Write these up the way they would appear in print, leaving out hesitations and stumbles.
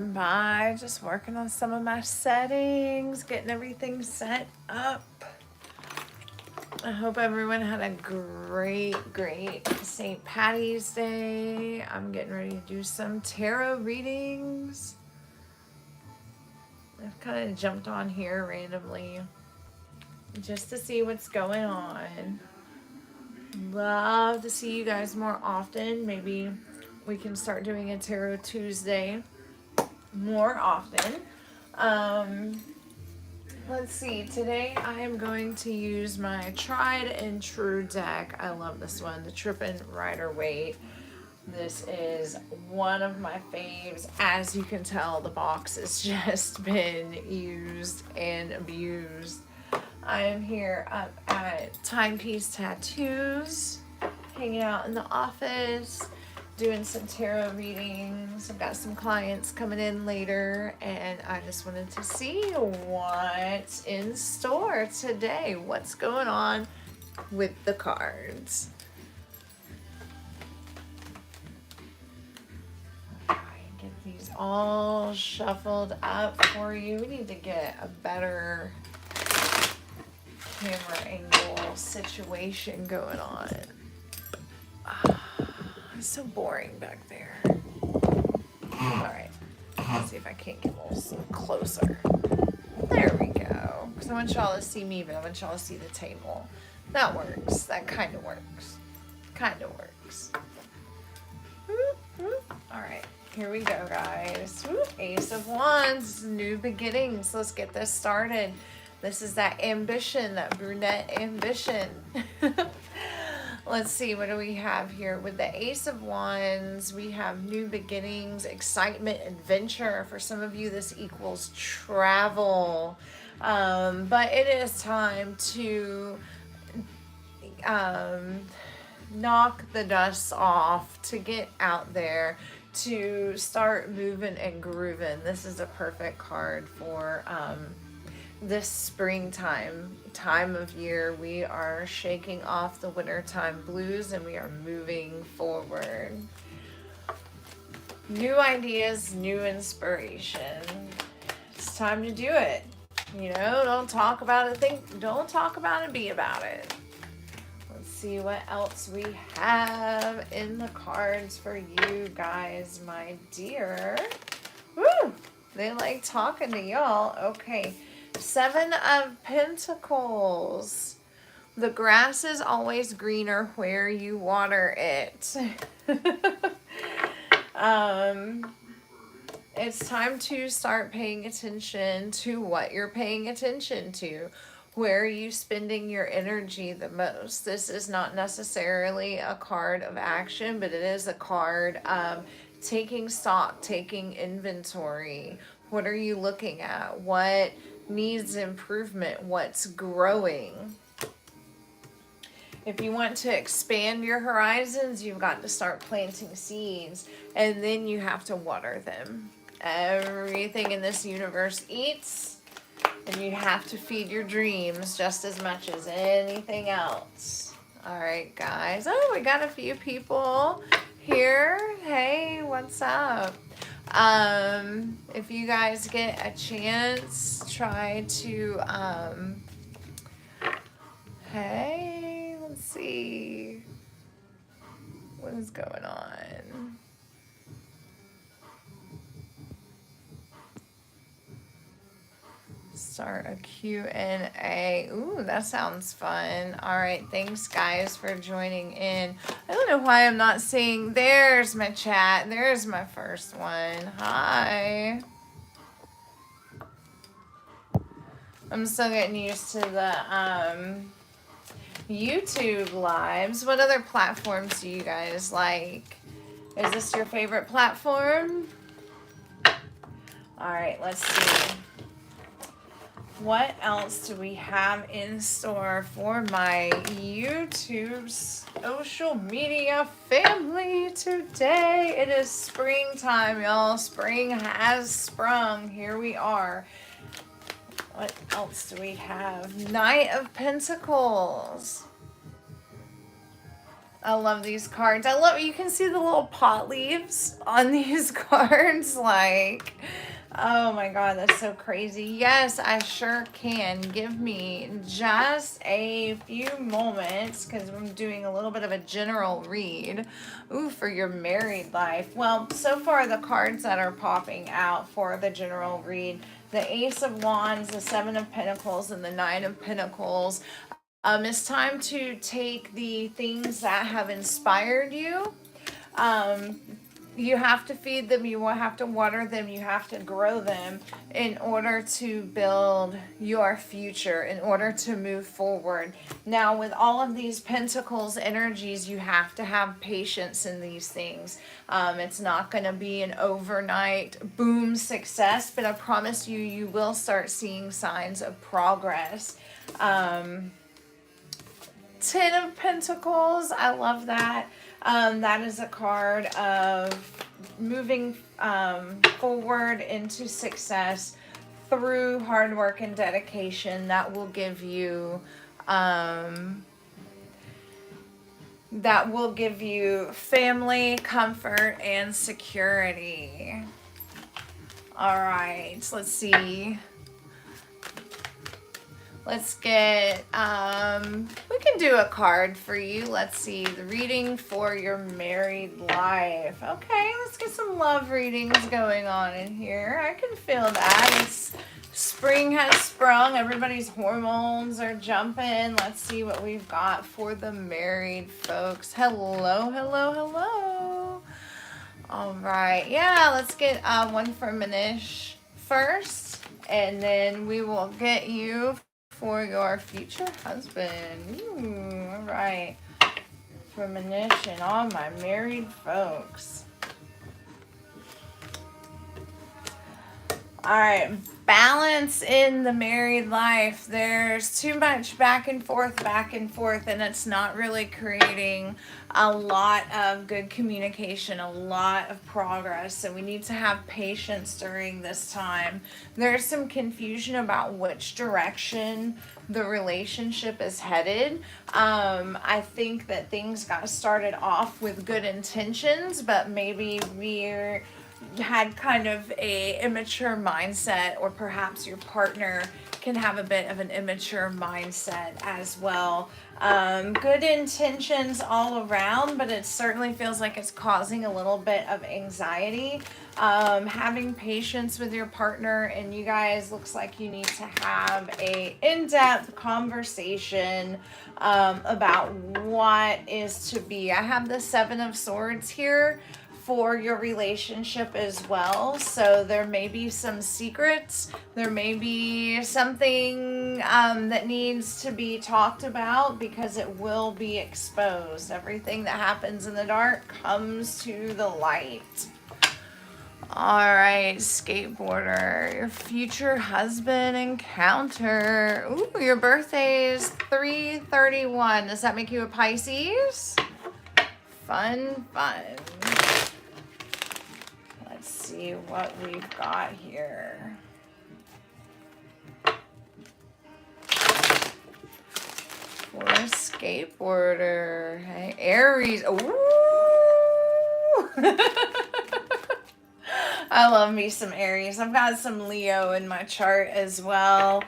By just working on some of my settings, getting everything set up. I hope everyone had a great St. Patty's Day. I'm getting ready to do some tarot readings. I've kind of jumped on here randomly just to see what's going on. Love to see you guys more often. Maybe we can start doing a Tarot Tuesday more often. Let's see, today I am going to use my tried and true deck. I love this one, the Trippin' Rider-Waite. This is one of my faves. As you can tell, the box has just been used and abused. I am here up at Timepiece Tattoos, hanging out in the office, doing some tarot readings. I've got some clients coming in later, and I just wanted to see what's in store today. What's going on with the cards? Get these all shuffled up for you. We need to get a better camera angle situation going on. It's so boring back there. Alright, let's see if I can't get a little closer. There we go. Because I want y'all to see me, but I want y'all to see the table. That works. That kind of works. Kind of works. Alright, here we go, guys. Ace of Wands, new beginnings. Let's get this started. This is that ambition, that brunette ambition. Let's see, what do we have here? With the Ace of Wands, we have new beginnings, excitement, adventure. For some of you, this equals travel. But it is time to knock the dust off, to get out there, to start moving and grooving. This is a perfect card for this springtime time of year. We are shaking off the wintertime blues and we are moving forward. New ideas, new inspiration. It's time to do it. You know, don't talk about it, don't talk about it, be about it. Let's see what else we have in the cards for you guys, my dear. Woo! They like talking to y'all. Okay. Seven of Pentacles. The grass is always greener where you water it. It's time to start paying attention to what you're paying attention to. Where are you spending your energy the most? This is not necessarily a card of action, but it is a card of taking stock, taking inventory. What are you looking at? What needs improvement? What's growing? If you want to expand your horizons, you've got to start planting seeds, and then you have to water them. Everything in this universe eats, and you have to feed your dreams just as much as anything else. All right, guys. Oh, we got a few people here. Hey, what's up? If you guys get a chance, try to, hey, let's see what is going on. Start a Q&A. Ooh, that sounds fun. All right, thanks guys for joining in. I don't know why I'm not seeing. There's my chat. There's my first one. Hi. I'm still getting used to the YouTube lives. What other platforms do you guys like? Is this your favorite platform? All right, let's see. What else do we have in store for my YouTube social media family today? It is springtime, y'all. Spring has sprung. Here we are. What else do we have? Knight of Pentacles. I love these cards. I love, you can see the little pot leaves on these cards. Like, oh my God, that's so crazy. Yes, I sure can. Give me just a few moments because I'm doing a little bit of a general read. Ooh, for your married life. Well, so far the cards that are popping out for the general read, the Ace of Wands, the Seven of Pentacles, and the Nine of Pentacles. It's time to take the things that have inspired you. You have to feed them, you will have to water them, you have to grow them in order to build your future, in order to move forward. Now, with all of these pentacles energies, you have to have patience in these things. It's not going to be an overnight boom success, but I promise you, you will start seeing signs of progress. 10 of Pentacles, I love that. That is a card of moving forward into success through hard work and dedication. That will give you family, comfort, and security. All right, let's see. Let's get, we can do a card for you. Let's see, the reading for your married life. Okay, let's get some love readings going on in here. I can feel that. Spring has sprung. Everybody's hormones are jumping. Let's see what we've got for the married folks. Hello, hello, hello. All right, yeah, let's get one for Manish first, and then we will get you for your future husband. Ooh, all right. For Manish and all my married folks. All right. Balance in the married life. There's too much back and forth, and it's not really creating a lot of good communication, a lot of progress. So we need to have patience during this time. There's some confusion about which direction the relationship is headed. I think that things got started off with good intentions, but maybe we're had kind of a immature mindset, or perhaps your partner can have a bit of an immature mindset as well. Good intentions all around, but it certainly feels like it's causing a little bit of anxiety. Having patience with your partner, and you guys, looks like you need to have a in-depth conversation about what is to be. I have the Seven of Swords here for your relationship as well. So there may be some secrets. There may be something that needs to be talked about, because it will be exposed. Everything that happens in the dark comes to the light. All right, skateboarder, your future husband encounter. Ooh, your birthday is 3/31. Does that make you a Pisces? Fun, fun. Let's see what we've got here. For a skateboarder. Hey, Aries. Ooh. I love me some Aries. I've got some Leo in my chart as well.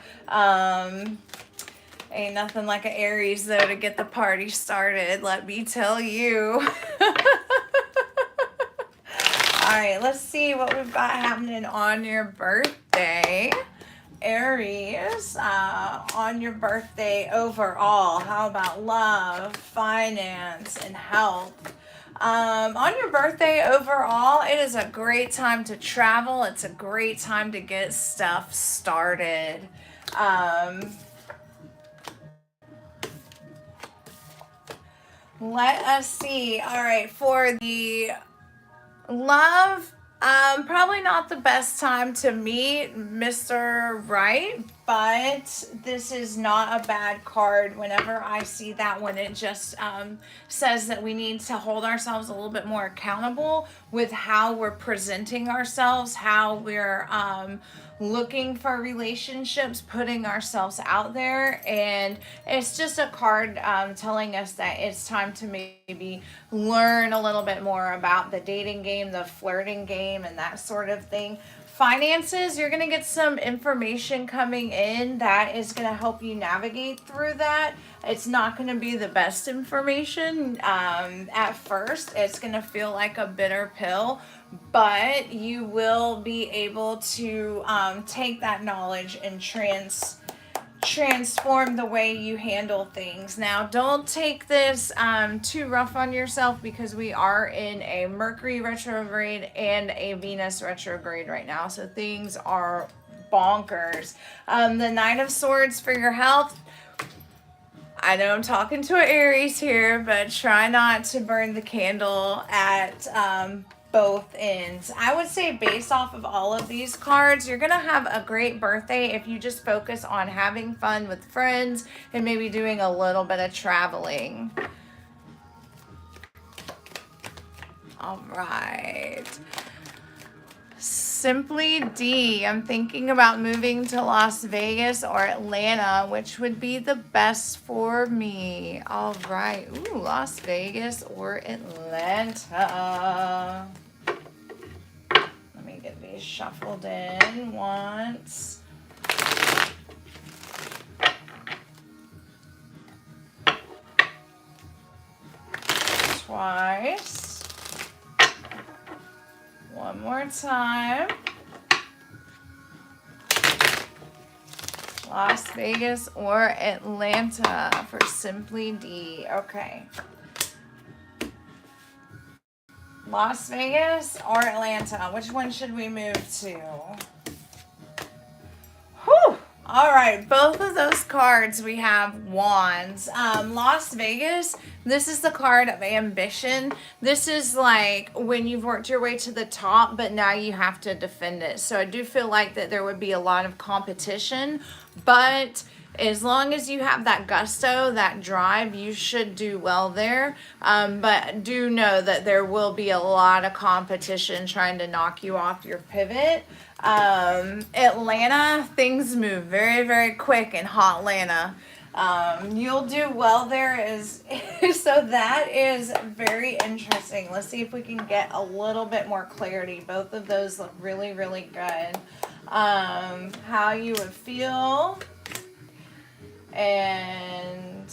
Ain't nothing like an Aries, though, to get the party started, let me tell you. All right, let's see what we've got happening on your birthday. Aries, on your birthday overall, how about love, finance, and health? On your birthday overall, it is a great time to travel. It's a great time to get stuff started. Let us see. All right, for the love, probably not the best time to meet Mr. Right, but this is not a bad card. Whenever I see that one, it just says that we need to hold ourselves a little bit more accountable with how we're presenting ourselves, how we're looking for relationships, putting ourselves out there. And it's just a card telling us that it's time to maybe learn a little bit more about the dating game, the flirting game, and that sort of thing. Finances, you're going to get some information coming in that is going to help you navigate through that. It's not going to be the best information at first. It's going to feel like a bitter pill, but you will be able to take that knowledge and transform the way you handle things. Now, don't take this too rough on yourself, because we are in a Mercury retrograde and a Venus retrograde right now, so things are bonkers. The Knight of Swords for your health. I know I'm talking to an Aries here, but try not to burn the candle at both ends. I would say, based off of all of these cards, you're gonna have a great birthday if you just focus on having fun with friends and maybe doing a little bit of traveling. All right. Simply D, I'm thinking about moving to Las Vegas or Atlanta, which would be the best for me. All right. Ooh, Las Vegas or Atlanta. Let me get these shuffled in once. Twice. One more time. Las Vegas or Atlanta for Simply D. Okay. Las Vegas or Atlanta? Which one should we move to? Whew. All right, both of those cards we have wands. Las Vegas, this is the card of ambition. This is like when you've worked your way to the top, but now you have to defend it. So I do feel like that there would be a lot of competition, but as long as you have that gusto, that drive, you should do well there. But do know that there will be a lot of competition trying to knock you off your pivot. Atlanta, things move very, very quick in Hotlanta. You'll do well there. So that is very interesting. Let's see if we can get a little bit more clarity. Both of those look really, really good. How you would feel and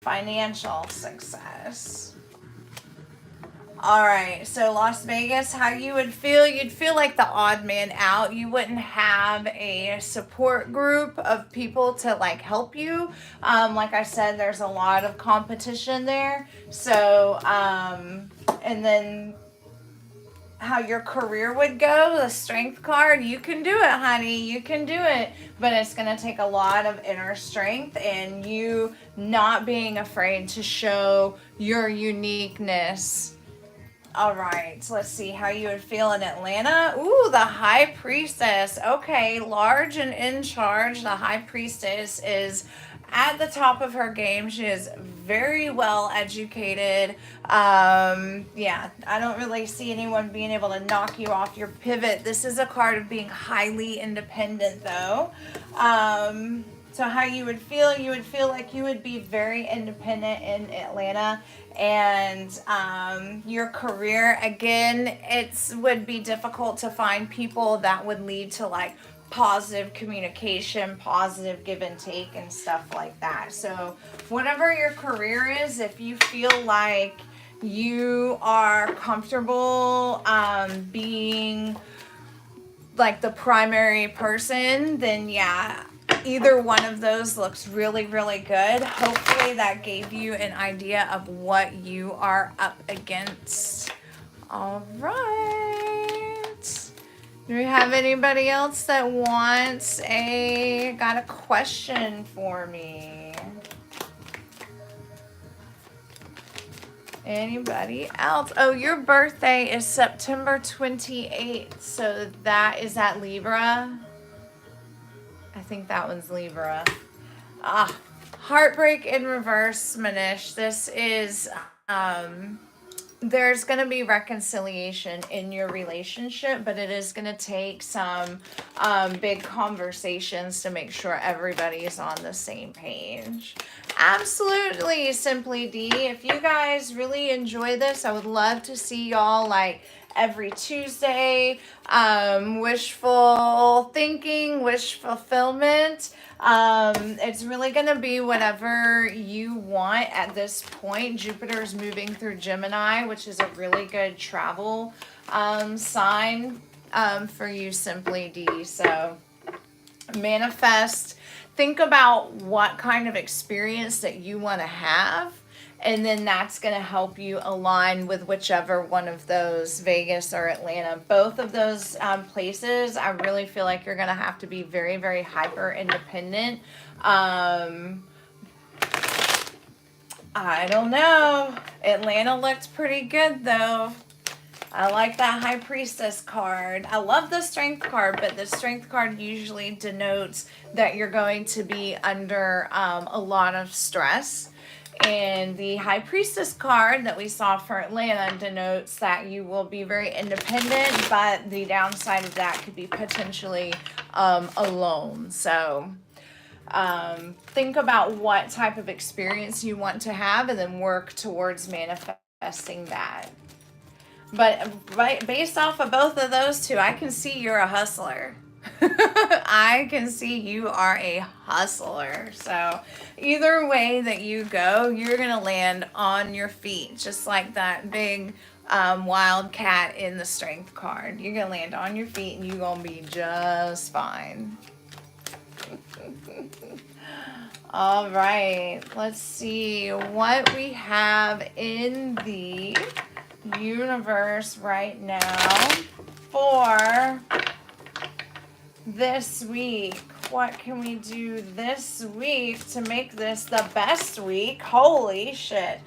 financial success. All right, so Las Vegas, how you would feel? You'd feel like the odd man out. You wouldn't have a support group of people to like help you. Like I said, there's a lot of competition there. So, and then how your career would go, the strength card, you can do it, honey. You can do it. But it's going to take a lot of inner strength and you not being afraid to show your uniqueness. All right, so let's see how you would feel in Atlanta. Ooh, the High Priestess. Okay, large and in charge. The High Priestess is at the top of her game. She is very well educated. Yeah, I don't really see anyone being able to knock you off your pivot. This is a card of being highly independent, though. So how you would feel like you would be very independent in Atlanta. And your career, again, it would be difficult to find people that would lead to like positive communication, positive give and take and stuff like that. So whatever your career is, if you feel like you are comfortable being like the primary person, then yeah, either one of those looks really, really good. Hopefully that gave you an idea of what you are up against. All right. Do we have anybody else that got a question for me? Anybody else? Oh, your birthday is September 28th. So that is at Libra. I think that one's Libra. Heartbreak in reverse, Manish. This is there's going to be reconciliation in your relationship, but it is going to take some big conversations to make sure everybody is on the same page. Absolutely, Simply D. If you guys really enjoy this, I would love to see y'all like every Tuesday. Wishful thinking, wish fulfillment. It's really going to be whatever you want at this point. Jupiter is moving through Gemini, which is a really good travel sign for you, Simply D. So manifest, think about what kind of experience that you want to have, and then that's going to help you align with whichever one of those, Vegas or Atlanta. Both of those places, I really feel like you're going to have to be very, very hyper independent. I don't know. Atlanta looked pretty good though. I like that High Priestess card. I love the Strength card, but the Strength card usually denotes that you're going to be under a lot of stress. And the High Priestess card that we saw for Atlanta denotes that you will be very independent, but the downside of that could be potentially alone. So think about what type of experience you want to have and then work towards manifesting that. But based off of both of those two, I can see you're a hustler. I can see you are a hustler. So either way that you go, you're going to land on your feet, just like that big wild cat in the Strength card. You're going to land on your feet and you're going to be just fine. All right, let's see what we have in the universe right now for this week. What can we do this week to make this the best week? Holy shit.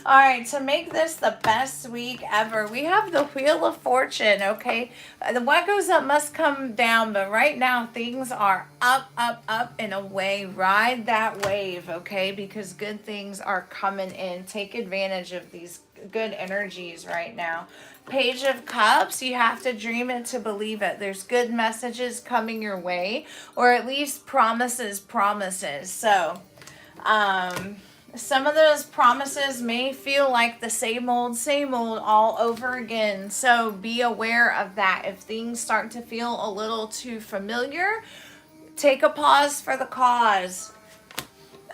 All right, to make this the best week ever, we have the Wheel of Fortune, okay? What goes up must come down, but right now things are up, up, up and away. Ride that wave, okay? Because good things are coming in. Take advantage of these good energies right now. Page of Cups, you have to dream it to believe it. There's good messages coming your way, or at least promises. So, some of those promises may feel like the same old all over again. So be aware of that. If things start to feel a little too familiar, take a pause for the cause.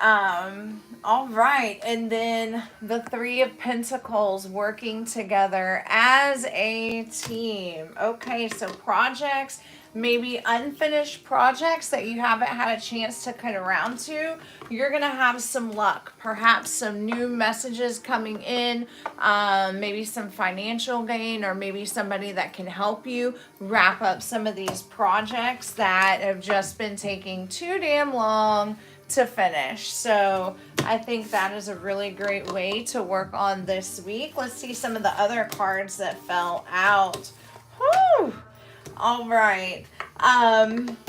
All right. And then the Three of Pentacles, working together as a team. Okay, so projects, maybe unfinished projects that you haven't had a chance to cut around to, you're going to have some luck. Perhaps some new messages coming in, maybe some financial gain, or maybe somebody that can help you wrap up some of these projects that have just been taking too damn long to finish. So I think that is a really great way to work on this week. Let's see some of the other cards that fell out. Whew. All right.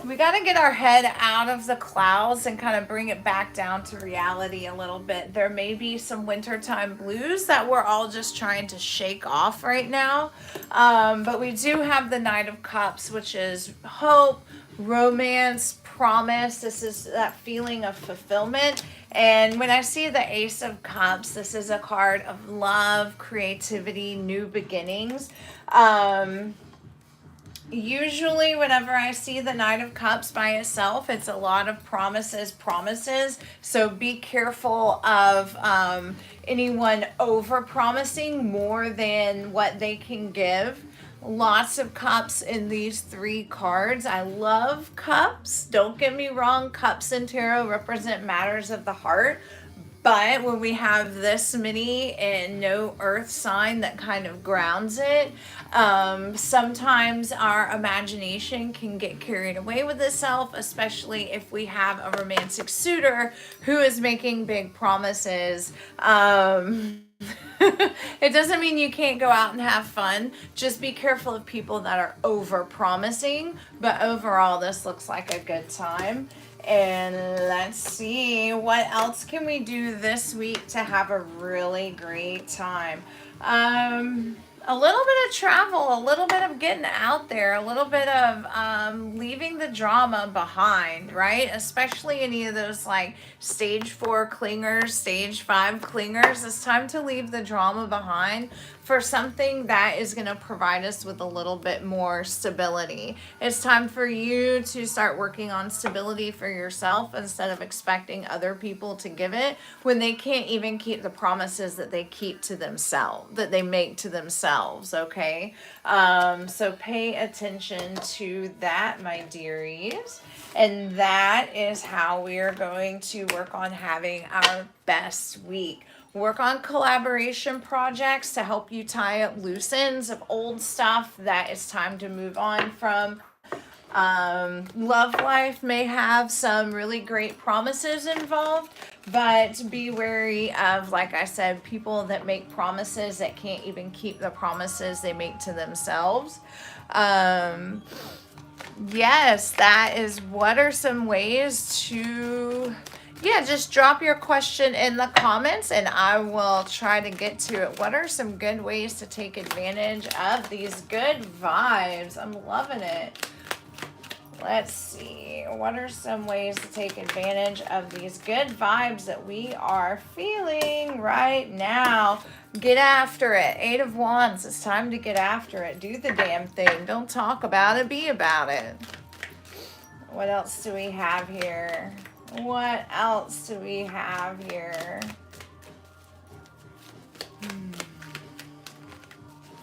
We got to get our head out of the clouds and kind of bring it back down to reality a little bit. There may be some wintertime blues that we're all just trying to shake off right now. But we do have the Knight of Cups, which is hope, romance, promise. This is that feeling of fulfillment. And when I see the Ace of Cups, this is a card of love, creativity, new beginnings. Usually whenever I see the Knight of Cups by itself, it's a lot of promises. So be careful of anyone over promising more than what they can give. Lots of cups in these three cards. I love cups. Don't get me wrong. Cups in tarot represent matters of the heart. But when we have this many and no earth sign that kind of grounds it, sometimes our imagination can get carried away with itself, especially if we have a romantic suitor who is making big promises. It doesn't mean you can't go out and have fun. Just be careful of people that are over promising. But overall, this looks like a good time. And let's see, what else can we do this week to have a really great time? A little bit of travel, a little bit of getting out there, a little bit of leaving the drama behind, right? Especially any of those like stage 4 clingers, stage 5 clingers. It's time to leave the drama behind for something that is going to provide us with a little bit more stability. It's time for you to start working on stability for yourself instead of expecting other people to give it when they can't even keep the promises that they keep to themselves, that they make to themselves, okay? So pay attention to that, my dearies. And that is how we are going to work on having our best week. Work on collaboration projects to help you tie up loose ends of old stuff that it's time to move on from. Love life may have some really great promises involved, but be wary of, like I said, people that make promises that can't even keep the promises they make to themselves. Yes, that is what are some ways to, yeah, just drop your question in the comments and I will try to get to it. What are some good ways to take advantage of these good vibes? I'm loving it. Let's see. What are some ways to take advantage of these good vibes that we are feeling right now? Get after it. 8 of Wands. It's time to get after it. Do the damn thing. Don't talk about it. Be about it. What else do we have here? What else do we have here?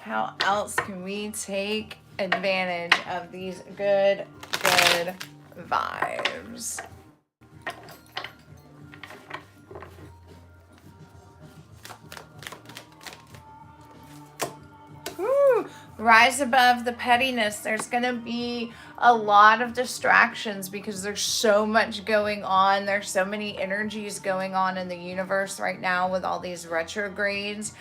How else can we take advantage of these good vibes? Woo. Rise above the pettiness. There's going to be a lot of distractions because there's so much going on. There's so many energies going on in the universe right now with all these retrogrades.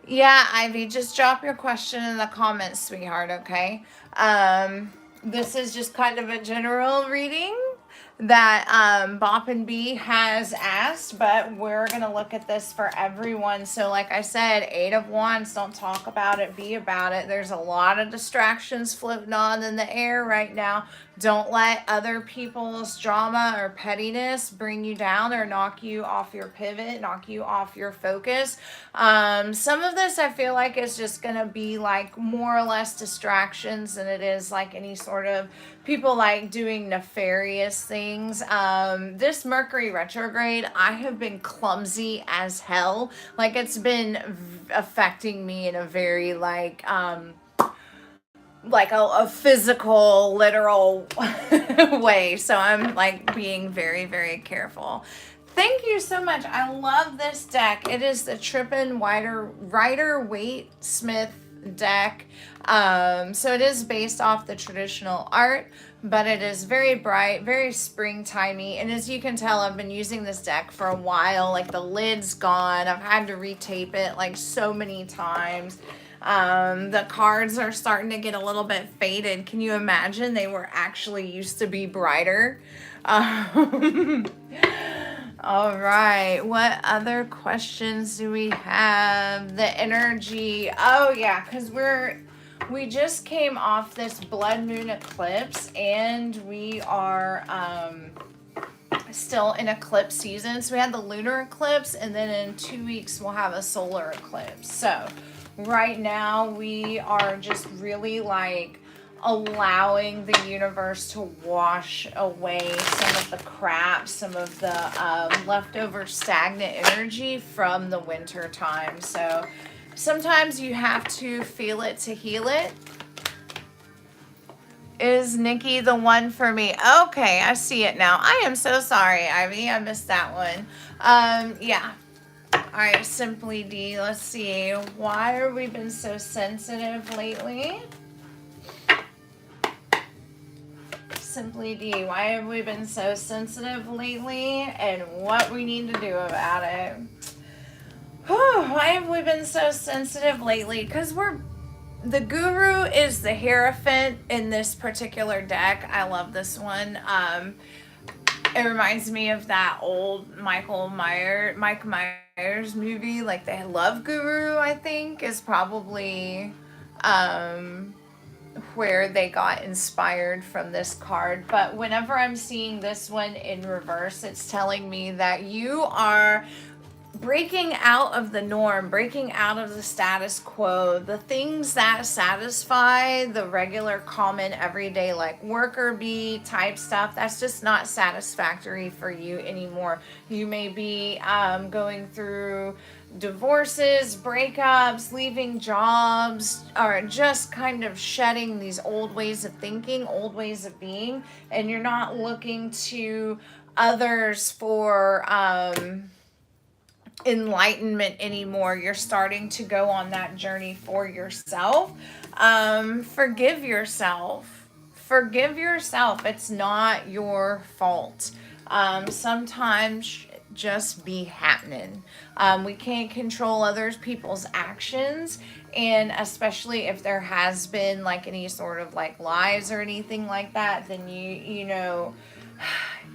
Yeah, Ivy, just drop your question in the comments, sweetheart, okay? This is just kind of a general reading that Bop and B has asked, but we're going to look at this for everyone. So like I said, 8 of Wands, don't talk about it, be about it. There's a lot of distractions floating on in the air right now. Don't let other people's drama or pettiness bring you down or knock you off your pivot, knock you off your focus. Some of this I feel like is just going to be like more or less distractions than it is like any sort of people like doing nefarious things. This Mercury retrograde, I have been clumsy as hell. Like it's been affecting me in a very like a physical, literal way. So I'm like being very, very careful. Thank you so much. I love this deck. It is the Trippin' Rider-Waite Smith deck. So it is based off the traditional art, but it is very bright, very springtimey. And as you can tell, I've been using this deck for a while. Like the lid's gone. I've had to retape it like so many times. The cards are starting to get a little bit faded. Can you imagine? They were actually used to be brighter. All right, what other questions do we have? The energy. Oh yeah, because we just came off this blood moon eclipse and we are still in eclipse season. So we had the lunar eclipse and then in 2 weeks we'll have a solar eclipse. So right now we are just really like allowing the universe to wash away some of the crap, some of the leftover stagnant energy from the winter time. So sometimes you have to feel it to heal it. Is Nikki the one for me? Okay, I see it now. I am so sorry, Ivy. I missed that one. Yeah. All right, Simply D. Let's see. Why have we been so sensitive lately? Simply D, why have we been so sensitive lately and what we need to do about it? Whew, why have we been so sensitive lately? Because we're The Guru is the Hierophant in this particular deck. I love this one. It reminds me of that old Mike Myers movie, like the Love Guru, I think, is probably where they got inspired from this card. But whenever I'm seeing this one in reverse, it's telling me that you are breaking out of the norm, breaking out of the status quo, the things that satisfy the regular, common, everyday, like worker bee type stuff. That's just not satisfactory for you anymore. You may be going through divorces, breakups, leaving jobs, or just kind of shedding these old ways of thinking, old ways of being, and you're not looking to others for enlightenment anymore. You're starting to go on that journey for yourself. Forgive yourself. Forgive yourself. It's not your fault. Sometimes just be happening. We can't control other people's actions, and especially if there has been like any sort of like lies or anything like that, then you know,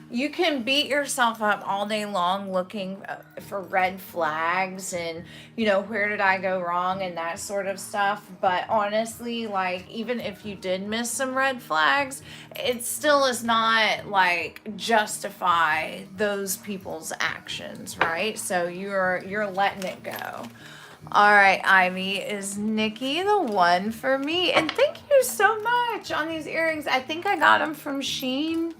you can beat yourself up all day long looking for red flags and, you know, where did I go wrong and that sort of stuff. But honestly, like, even if you did miss some red flags, it still is not like justify those people's actions, right? So you're letting it go. All right, Ivy, is Nikki the one for me? And thank you so much on these earrings. I think I got them from Shein.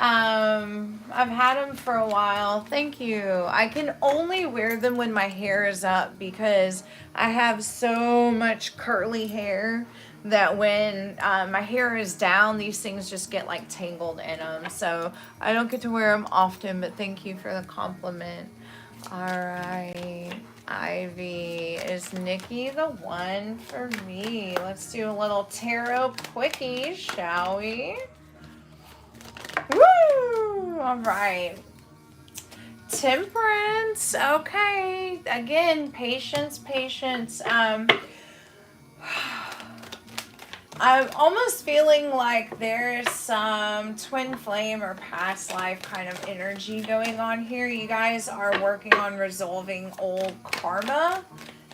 I've had them for a while. Thank you. I can only wear them when my hair is up because I have so much curly hair that when my hair is down, these things just get like tangled in them. So I don't get to wear them often, but thank you for the compliment. All right, Ivy, is Nikki the one for me? Let's do a little tarot quickie, shall we? Woo! All right. Temperance. Okay. Again, patience. I'm almost feeling like there's some twin flame or past life kind of energy going on here. You guys are working on resolving old karma.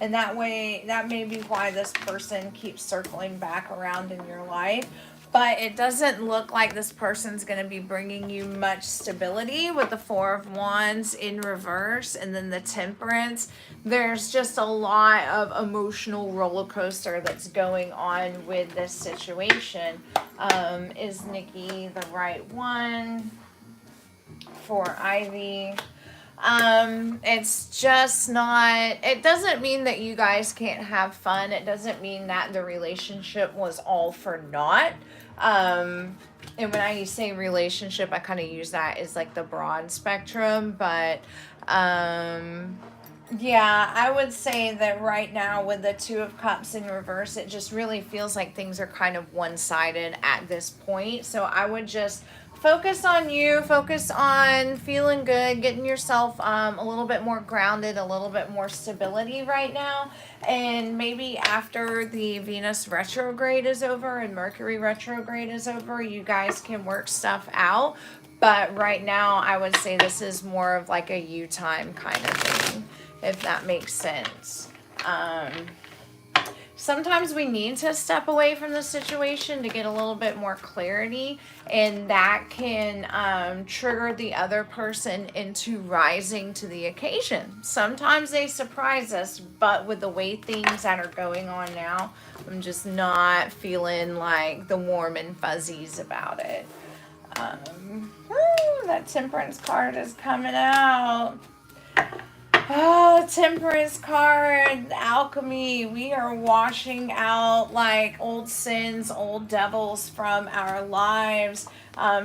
And that way, that may be why this person keeps circling back around in your life. But it doesn't look like this person's going to be bringing you much stability with the Four of Wands in reverse and then the Temperance. There's just a lot of emotional roller coaster that's going on with this situation. Is Nikki the right one for Ivy? It's just not, it doesn't mean that you guys can't have fun. It doesn't mean that the relationship was all for naught. And when I say relationship, I kind of use that as like the broad spectrum, but, yeah, I would say that right now with the Two of Cups in reverse, it just really feels like things are kind of one-sided at this point. So I would just focus on you, focus on feeling good, getting yourself a little bit more grounded, a little bit more stability right now. And maybe after the Venus retrograde is over and Mercury retrograde is over, you guys can work stuff out. But right now, I would say this is more of like a you time kind of thing, if that makes sense. Sometimes we need to step away from the situation to get a little bit more clarity, and that can trigger the other person into rising to the occasion. Sometimes they surprise us, but with the way things that are going on now, I'm just not feeling like the warm and fuzzies about it. That Temperance card is coming out. Oh, Temperance card, alchemy. We are washing out like old sins, old devils from our lives,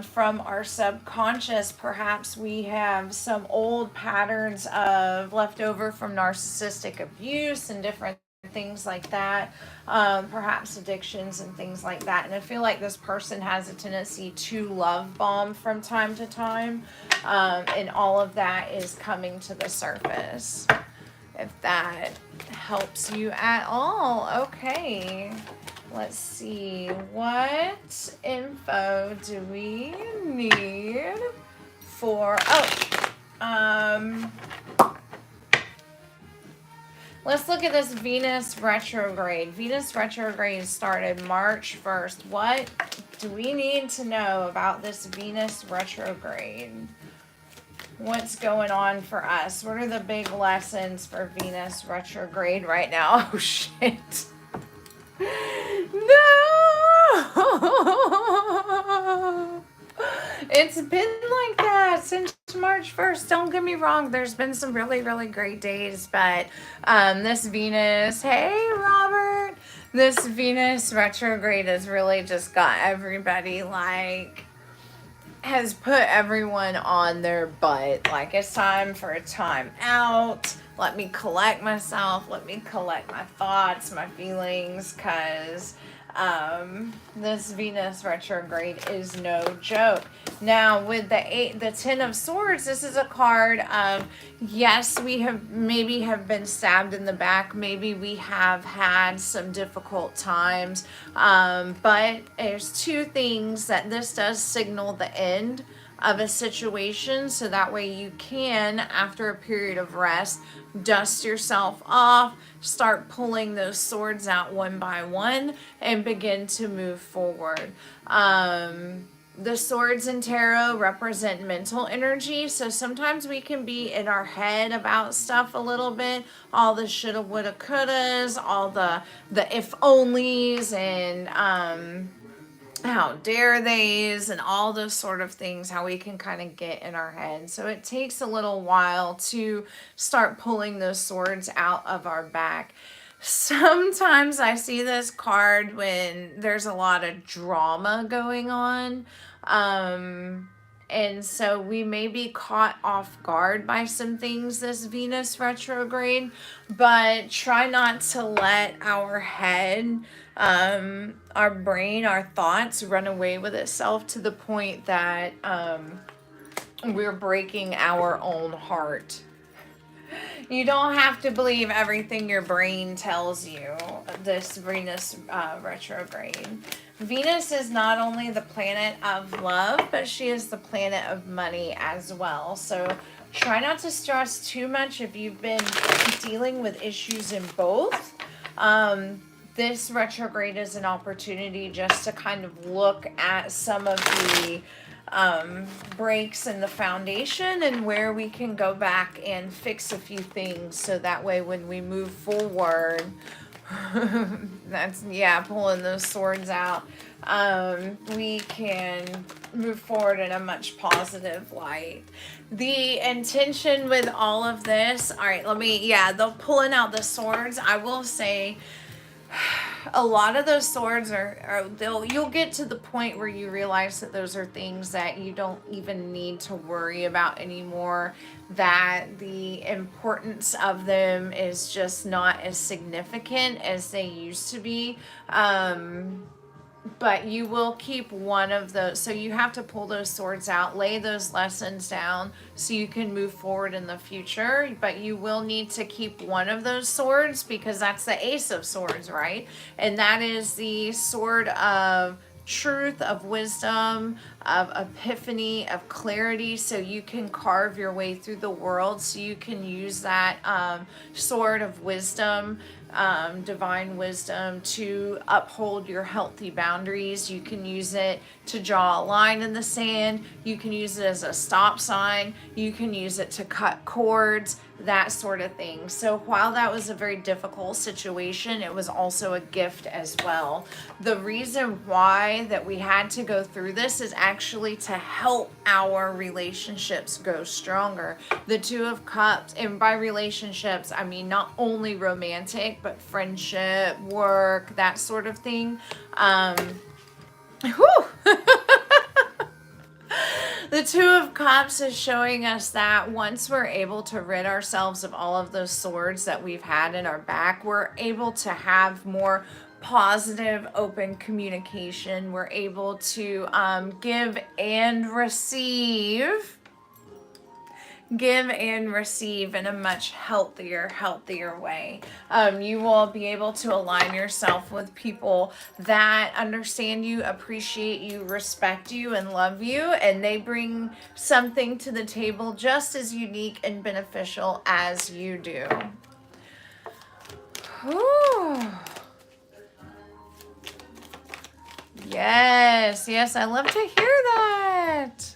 from our subconscious. Perhaps we have some old patterns of leftover from narcissistic abuse and different things like that, perhaps addictions and things like that. And I feel like this person has a tendency to love bomb from time to time, and all of that is coming to the surface. if that helps you at all. Okay, let's see. What info do we need for, let's look at this Venus retrograde. Venus retrograde started March 1st. What do we need to know about this Venus retrograde? What's going on for us? What are the big lessons for Venus retrograde right now? Oh, shit. No! It's been like that since March 1st. Don't get me wrong. There's been some really, really great days, but this Venus, hey, Robert, this Venus retrograde has really just got everybody like, has put everyone on their butt. Like, it's time for a time out. Let me collect myself. Let me collect my thoughts, my feelings, because this Venus retrograde is no joke. Now, with the Ten of Swords, this is a card of, yes, we have been stabbed in the back. Maybe we have had some difficult times. But there's two things that this does signal the end of a situation, so that way you can, after a period of rest, dust yourself off, start pulling those swords out one by one, and begin to move forward. The swords in tarot represent mental energy, so sometimes we can be in our head about stuff a little bit, all the shoulda, woulda, couldas, all the if onlys, and how dare theys, and all those sort of things, how we can kind of get in our head. So it takes a little while to start pulling those swords out of our back. Sometimes I see this card when there's a lot of drama going on. And so we may be caught off guard by some things this Venus retrograde, but try not to let our head, our brain, our thoughts run away with itself to the point that we're breaking our own heart. You don't have to believe everything your brain tells you this Venus retrograde. Venus is not only the planet of love, but she is the planet of money as well. So try not to stress too much if you've been dealing with issues in both. This retrograde is an opportunity just to kind of look at some of the breaks in the foundation and where we can go back and fix a few things, so that way when we move forward, that's, yeah, pulling those swords out, we can move forward in a much positive light. The intention with all of this, all right, they're pulling out the swords. I will say a lot of those swords you'll get to the point where you realize that those are things that you don't even need to worry about anymore, that the importance of them is just not as significant as they used to be. But you will keep one of those. So you have to pull those swords out, lay those lessons down so you can move forward in the future. But you will need to keep one of those swords, because that's the Ace of Swords, right? And that is the sword of truth, of wisdom, of epiphany, of clarity, so you can carve your way through the world. So you can use that sword of wisdom, divine wisdom, to uphold your healthy boundaries. You can use it to draw a line in the sand. You can use it as a stop sign. You can use it to cut cords, that sort of thing. So while that was a very difficult situation, it was also a gift as well. The reason why that we had to go through this is actually to help our relationships go stronger. The Two of Cups, and by relationships, I mean not only romantic, but friendship, work, that sort of thing. The Two of Cups is showing us that once we're able to rid ourselves of all of those swords that we've had in our back, we're able to have more positive, open communication. We're able to give and receive give and receive in a much healthier way. You will be able to align yourself with people that understand you, appreciate you, respect you, and love you, and they bring something to the table just as unique and beneficial as you do. Whew. Yes, I love to hear that.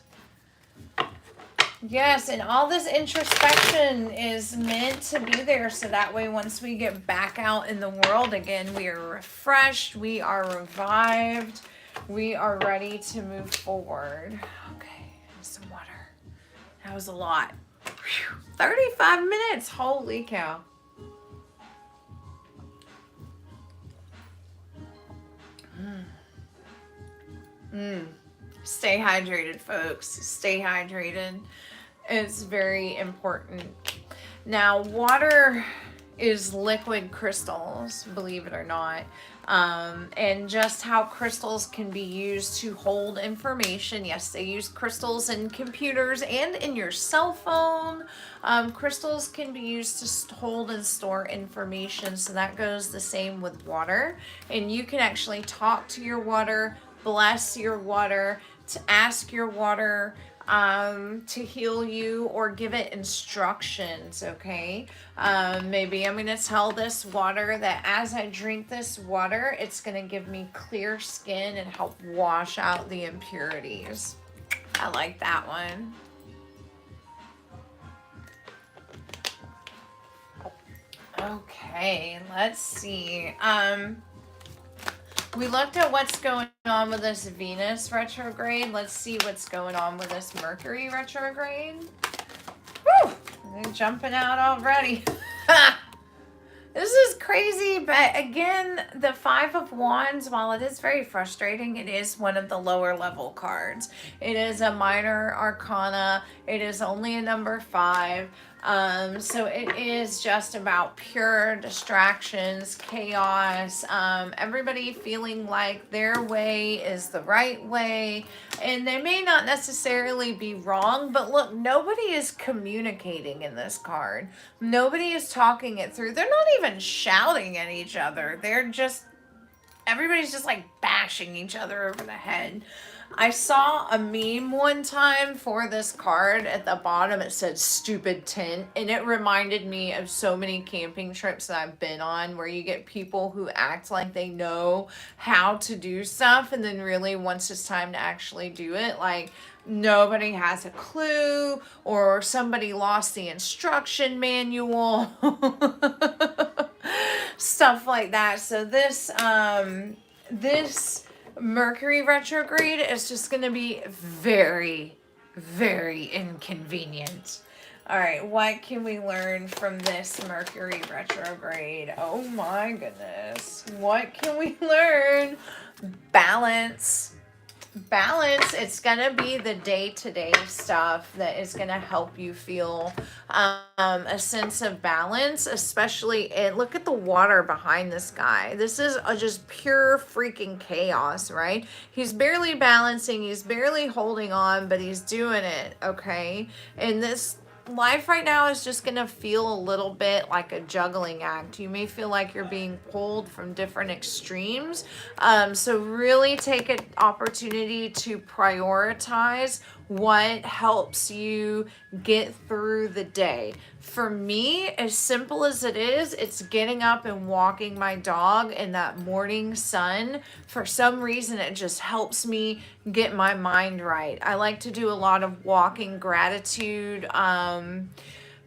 Yes, and all this introspection is meant to be there so that way once we get back out in the world again, we are refreshed, we are revived, we are ready to move forward. Okay, some water. That was a lot. Whew, 35 minutes, holy cow. Stay hydrated, folks. Stay hydrated. It's very important. Now, water is liquid crystals, believe it or not. And just how crystals can be used to hold information. Yes, they use crystals in computers and in your cell phone. Crystals can be used to hold and store information. So that goes the same with water. And you can actually talk to your water, bless your water, to ask your water to heal you or give it instructions. Okay, maybe I'm gonna tell this water that as I drink this water, it's gonna give me clear skin and help wash out the impurities. I like that one. Okay, let's see. We looked at what's going on with this Venus retrograde. Let's see what's going on with this Mercury retrograde. Woo! They're jumping out already. This is crazy, but again, the Five of Wands, while it is very frustrating, it is one of the lower level cards. It is a minor arcana. It is only a number 5. So it is just about pure distractions, chaos, everybody feeling like their way is the right way, and they may not necessarily be wrong, but look, nobody is communicating in this card. Nobody is talking it through. They're not even shouting at each other. Everybody's just like bashing each other over the head. I saw a meme one time for this card. At the bottom it said stupid tent, and it reminded me of so many camping trips that I've been on where you get people who act like they know how to do stuff, and then really once it's time to actually do it, like nobody has a clue, or somebody lost the instruction manual. Stuff like that. So this Mercury retrograde is just going to be very, very inconvenient. All right, what can we learn from this Mercury retrograde? Oh my goodness. What can we learn? Balance. It's gonna be the day-to-day stuff that is gonna help you feel a sense of balance, especially, and look at the water behind this guy. This is just pure freaking chaos, right? He's barely balancing, he's barely holding on, but he's doing it, okay? And this life right now is just going to feel a little bit like a juggling act. You may feel like you're being pulled from different extremes. So really take an opportunity to prioritize what helps you get through the day. For me, as simple as it is, it's getting up and walking my dog in that morning sun. For some reason, it just helps me get my mind right. I like to do a lot of walking gratitude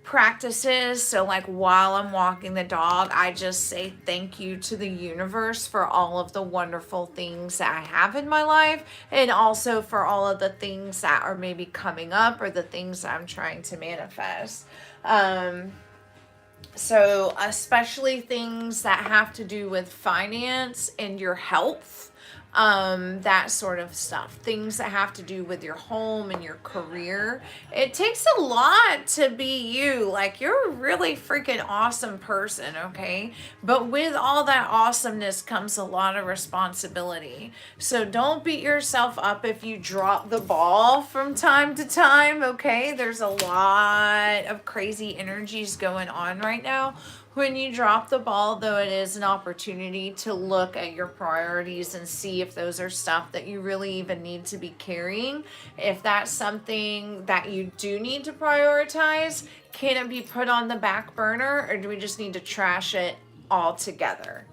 practices. So like while I'm walking the dog, I just say thank you to the universe for all of the wonderful things that I have in my life, and also for all of the things that are maybe coming up or the things that I'm trying to manifest. So especially things that have to do with finance and your health. that sort of stuff. Things that have to do with your home and your career. It takes a lot to be you. Like, you're a really freaking awesome person, okay? But with all that awesomeness comes a lot of responsibility. So don't beat yourself up if you drop the ball from time to time, okay? There's a lot of crazy energies going on right now. When you drop the ball, though, it is an opportunity to look at your priorities and see if those are stuff that you really even need to be carrying. If that's something that you do need to prioritize, can it be put on the back burner, or do we just need to trash it altogether?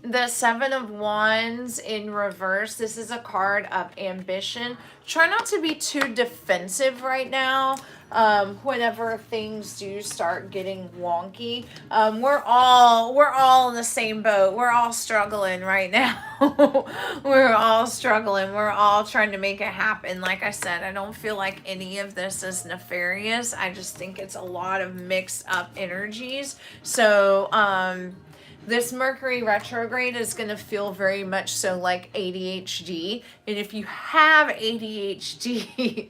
The Seven of Wands in reverse. This is a card of ambition. Try not to be too defensive right now. Whenever things do start getting wonky, we're all in the same boat. We're all struggling right now. We're all struggling. We're all trying to make it happen. Like I said, I don't feel like any of this is nefarious. I just think it's a lot of mixed up energies. So, this Mercury retrograde is going to feel very much so like ADHD. And if you have ADHD,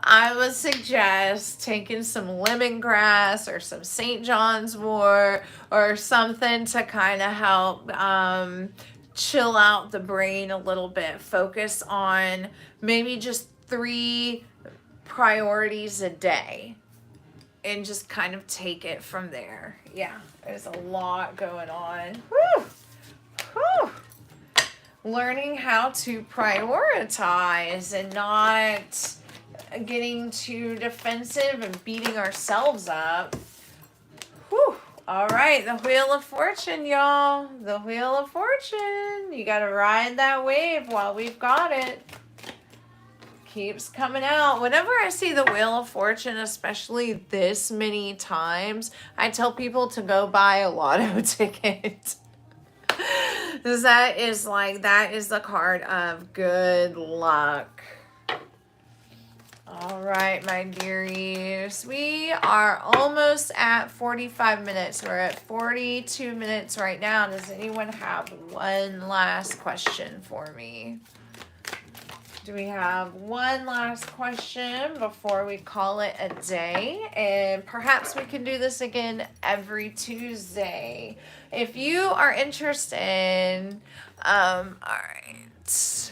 I would suggest taking some lemongrass or some St. John's wort or something to kind of help chill out the brain a little bit. Focus on maybe just 3 priorities a day and just kind of take it from there. Yeah, there's a lot going on. Woo! Woo! Learning how to prioritize and not getting too defensive and beating ourselves up. Whew. All right, the Wheel of Fortune, y'all. The Wheel of Fortune. You got to ride that wave while we've got it. Keeps coming out. Whenever I see the Wheel of Fortune, especially this many times, I tell people to go buy a lotto ticket. That is the card of good luck. All right, my dearies. We are almost at 45 minutes. We're at 42 minutes right now. Does anyone have one last question for me? Do we have one last question before we call it a day? And perhaps we can do this again every Tuesday. If you are interested, all right.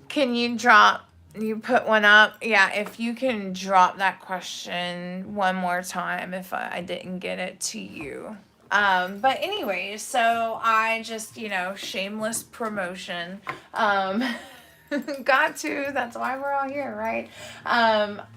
Can you put one up? Yeah, if you can drop that question one more time if I didn't get it to you. But anyways, so I just, shameless promotion. Got to. That's why we're all here, right?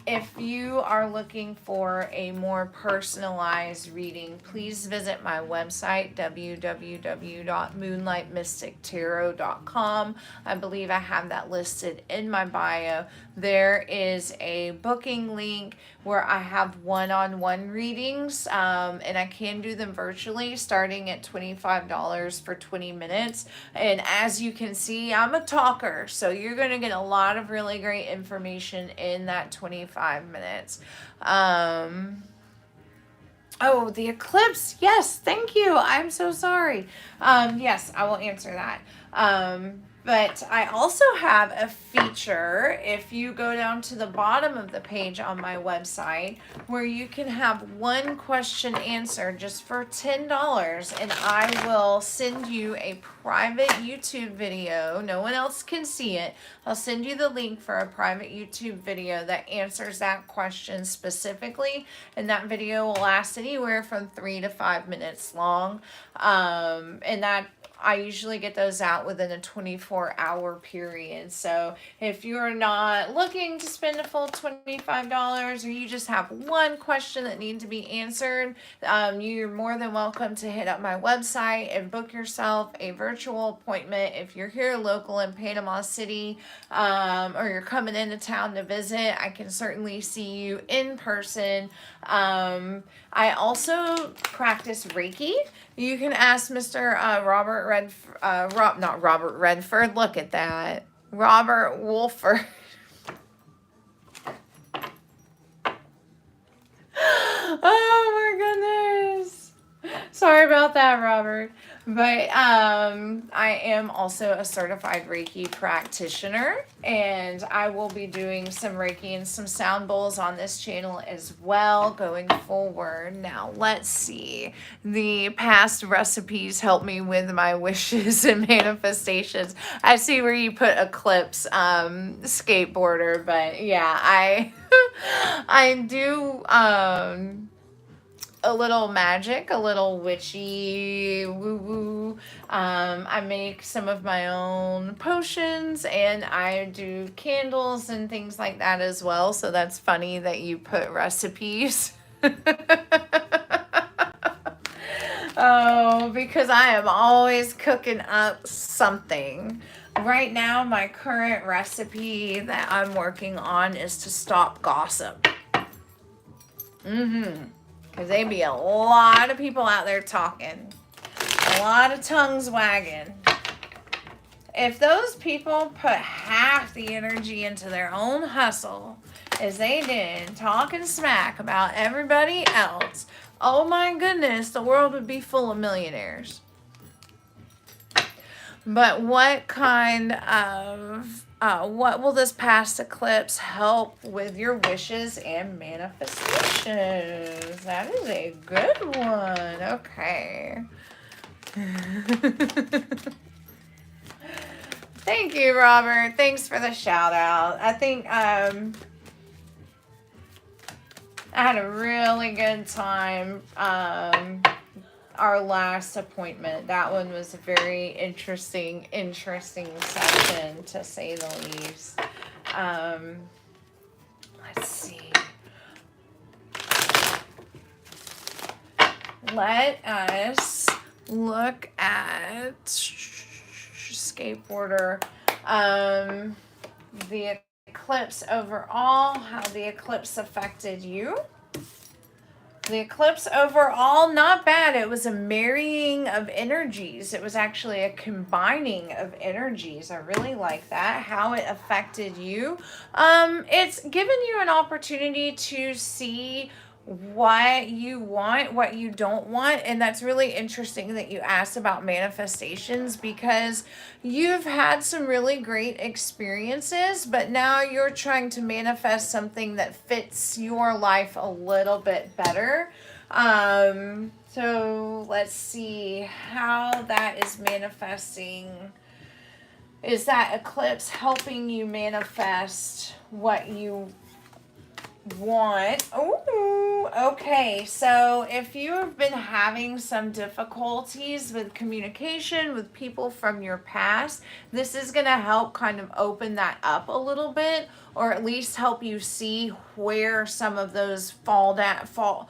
If you are looking for a more personalized reading, please visit my website, www.moonlightmystictarot.com. I believe I have that listed in my bio. There is a booking link where I have one-on-one readings, and I can do them virtually starting at $25 for 20 minutes. And as you can see, I'm a talker, so you're going to get a lot of really great information in that 25 minutes. Oh, the eclipse. Yes, thank you. I'm so sorry. Yes, I will answer that. But I also have a feature, if you go down to the bottom of the page on my website, where you can have one question answered just for $10, and I will send you a private YouTube video. No one else can see it. I'll send you the link for a private YouTube video that answers that question specifically, and that video will last anywhere from 3 to 5 minutes long. And that I usually get those out within a 24-hour period. So if you're not looking to spend a full $25, or you just have one question that needs to be answered, you're more than welcome to hit up my website and book yourself a virtual appointment. If you're here local in Panama City, or you're coming into town to visit, I can certainly see you in person. I also practice Reiki. You can ask Mr. Robert Redford. Not Robert Redford. Look at that. Robert Wolford. Oh my goodness. Sorry about that, Robert. But I am also a certified Reiki practitioner, and I will be doing some Reiki and some sound bowls on this channel as well going forward. Now, let's see. The past recipes help me with my wishes and manifestations. I see where you put Eclipse skateboarder, but yeah, I do a little magic, a little witchy woo woo. I make some of my own potions and I do candles and things like that as well. So that's funny that you put recipes. Oh, because I am always cooking up something. Right now, my current recipe that I'm working on is to stop gossip. Because they be a lot of people out there talking, a lot of tongues wagging. If those people put half the energy into their own hustle as they did talking smack about everybody else, oh my goodness, the world would be full of millionaires. But what kind of, what will this past eclipse help with your wishes and manifestations? That is a good one. Okay. Thank you, Robert. Thanks for the shout out. I think I had a really good time our last appointment. That one was a very interesting session, to say the least. Let's see. Let us look at skateboarder. The eclipse overall, how the eclipse affected you. The eclipse overall, not bad. It was a marrying of energies. It was actually a combining of energies. I really like that. How it affected you. It's given you an opportunity to see what you want, what you don't want. And that's really interesting that you asked about manifestations, because you've had some really great experiences, but now you're trying to manifest something that fits your life a little bit better. So let's see how that is manifesting. Is that eclipse helping you manifest what you want? Ooh, okay. So if you have been having some difficulties with communication with people from your past, this is going to help kind of open that up a little bit, or at least help you see where some of those fallouts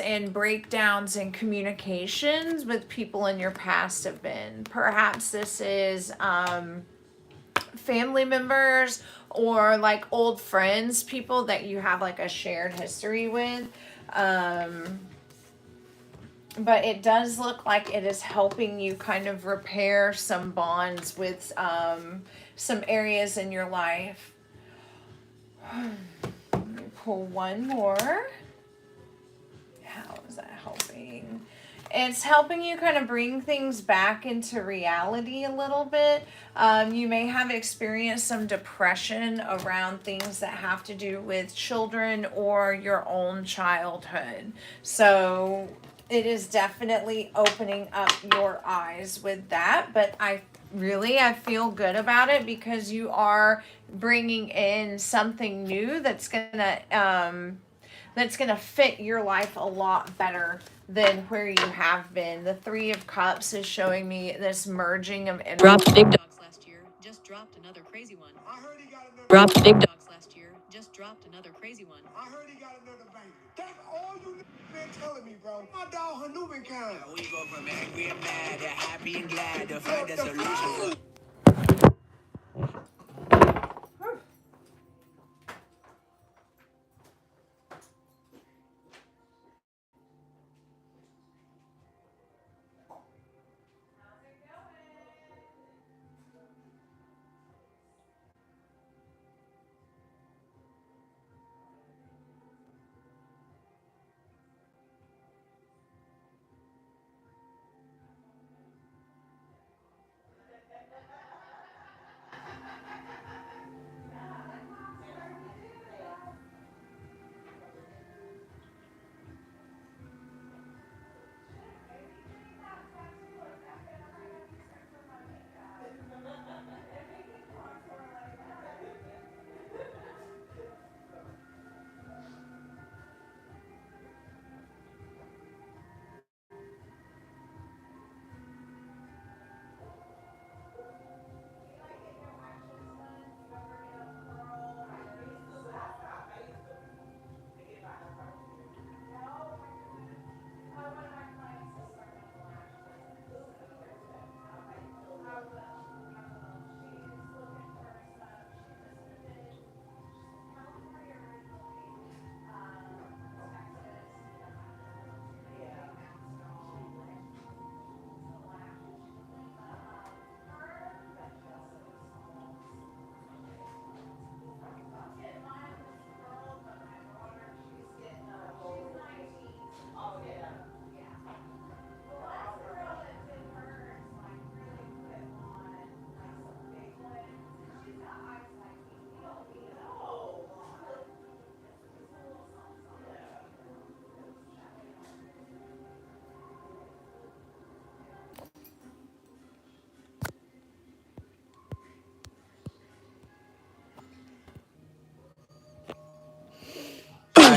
and breakdowns in communications with people in your past have been. Perhaps this is family members or like old friends, people that you have like a shared history with. But it does look like it is helping you kind of repair some bonds with some areas in your life. Let me pull one more. How is that helping? It's helping you kind of bring things back into reality a little bit. You may have experienced some depression around things that have to do with children or your own childhood. So it is definitely opening up your eyes with that. But I feel good about it, because you are bringing in something new that's gonna fit your life a lot better than where you have been. The Three of Cups is showing me this merging of energy. Dropped big dogs last year. Just dropped another crazy one. I heard he got another. Dropped big dogs last year. Just dropped another crazy one. I heard he got another baby. That's all you been telling me, bro. My dog Hanuman kind. We go from angry and mad to happy and glad to find a solution.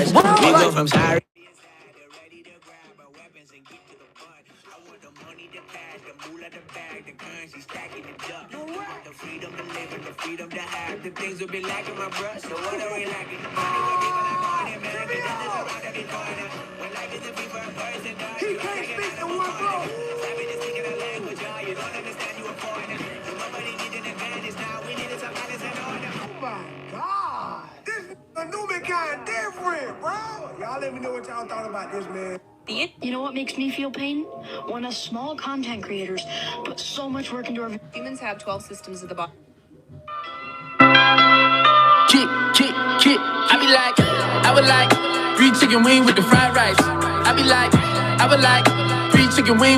We go from sorry. Ready to grab our weapons and get to the bud. I want the money, the cash, the moolah, the bag, the currency stacking it up. I want the freedom to live and the freedom to have. The things will be lacking my brush. So what are we lacking? The money will be like money, man. Cause that is around every corner. When life is a free for a person, he can't speak the one bro. Savage is speaking a language, y'all. You don't understand, you a foreigner. So nobody needs an advantage now. We need some balance and order. Oh my God. This Newman kind of different, bro. Y'all let me know what y'all thought about this, man. You know what makes me feel pain? When us small content creators put so much work into our... Humans have 12 systems of the body. I would like free chicken wing with the fried rice. I would like free chicken wing with